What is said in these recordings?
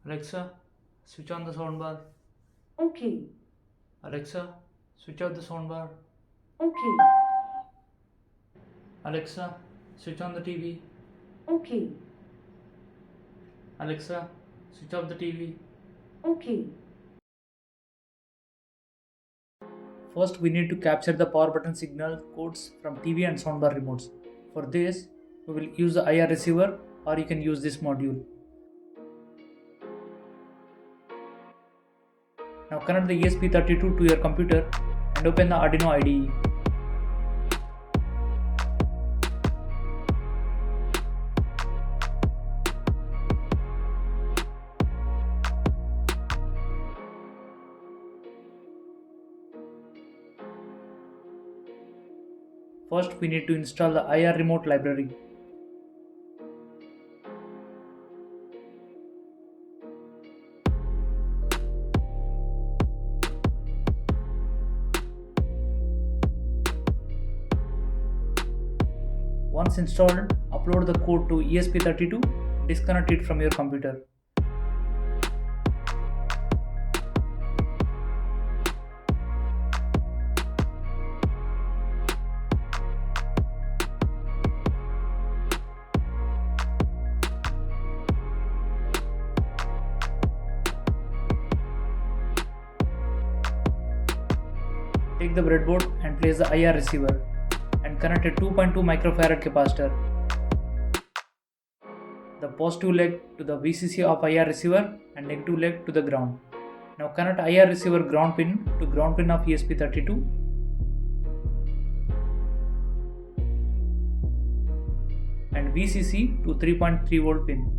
Alexa, switch on the soundbar. Okay. Alexa, switch off the soundbar. Okay. Alexa, switch on the TV. Okay. Alexa, switch off the TV. Okay. First, we need to capture the power button signal codes from TV and soundbar remotes. For this, we will use the IR receiver, or you can use this module. Now connect the ESP32 to your computer and open the Arduino IDE. First, we need to install the IRremote library. Once installed, upload the code to ESP32, disconnect it from your computer. Take the breadboard and place the IR receiver and connect a 2.2 microfarad capacitor. The positive leg to the VCC of IR receiver and negative leg to the ground. Now connect IR receiver ground pin to ground pin of ESP32. And VCC to 3.3 volt pin.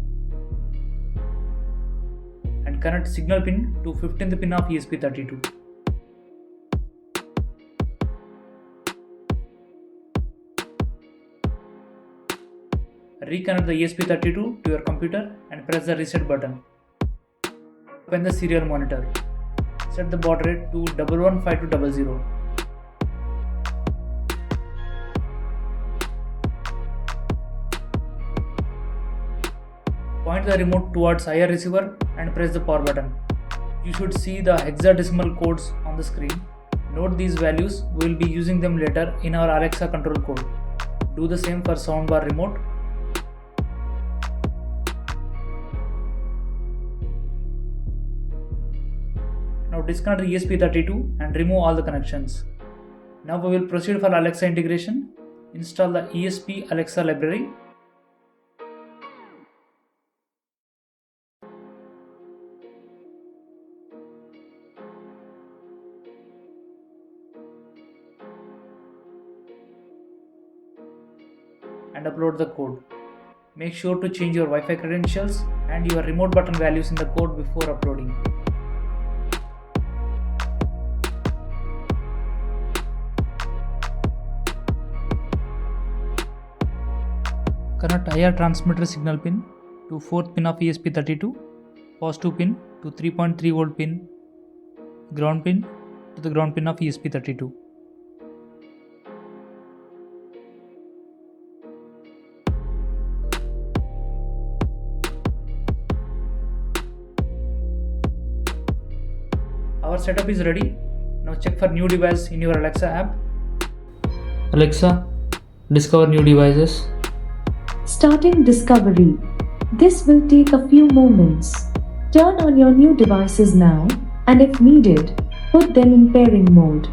And connect signal pin to 15th pin of ESP32. Reconnect the ESP32 to your computer and press the reset button. Open the serial monitor. Set the baud rate to 115200. Point the remote towards IR receiver and press the power button. You should see the hexadecimal codes on the screen. Note these values, we will be using them later in our Alexa control code. Do the same for soundbar remote. Now disconnect the ESP32 and remove all the connections. Now we will proceed for Alexa integration. Install the ESPALEXA library. And upload the code. Make sure to change your Wi-Fi credentials and your remote button values in the code before uploading. Connect IR transmitter signal pin to 4th pin of ESP32, positive pin to 3.3 volt pin, ground pin to the ground pin of ESP32. Our setup is ready. Now check for new device in your Alexa app. Alexa, discover new devices. Starting discovery. This will take a few moments. Turn on your new devices now, and if needed, put them in pairing mode.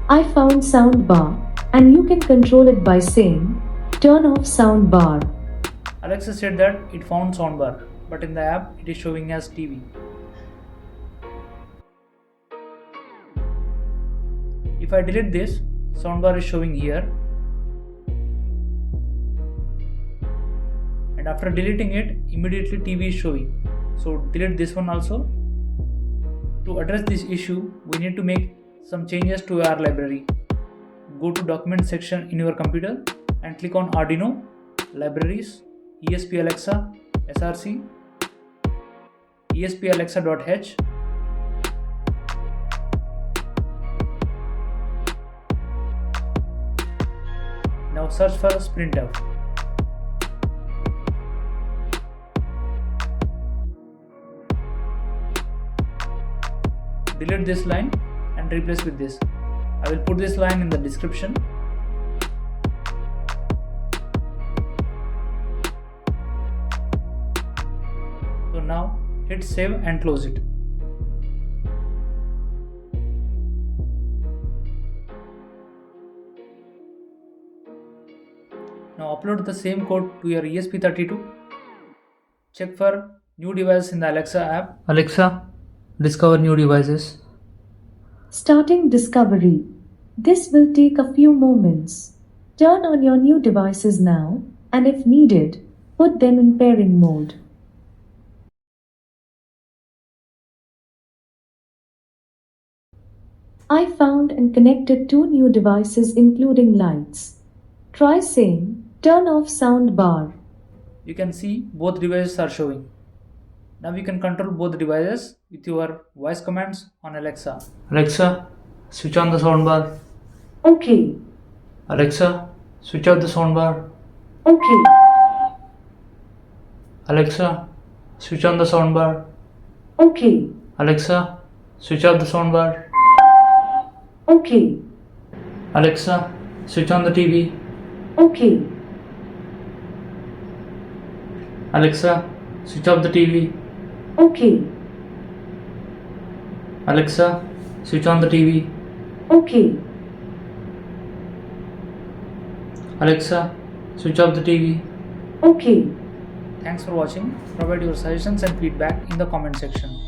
I found soundbar, and you can control it by saying, turn off soundbar. Alexa said that it found soundbar, but in the app it is showing as TV. If I delete this, soundbar is showing here. And after deleting it, immediately TV is showing. So delete this one also. To address this issue, we need to make some changes to our library. Go to document section in your computer and click on Arduino, Libraries, ESPALEXA, SRC, ESPALEXA.h. Now search for printf. Delete this line and replace with this. I will put this line in the description. So now hit save and close it. Now upload the same code to your ESP32. Check for new devices in the Alexa app. Alexa, discover new devices. Starting discovery. This will take a few moments. Turn on your new devices now, and if needed, put them in pairing mode. I found and connected 2 new devices including lights. Try saying, turn off sound bar. You can see both devices are showing. Now you can control both devices with your voice commands on Alexa. Alexa, switch on the soundbar. Okay. Alexa, switch off the soundbar. Okay. Alexa, switch on the soundbar. Okay. Alexa, switch off the soundbar. Okay. Alexa, switch on the TV. Okay. Alexa, switch off the TV. Okay. Alexa, switch on the TV. Okay. Alexa, switch off the TV. Okay. Thanks for watching. Provide your suggestions and feedback in the comment section.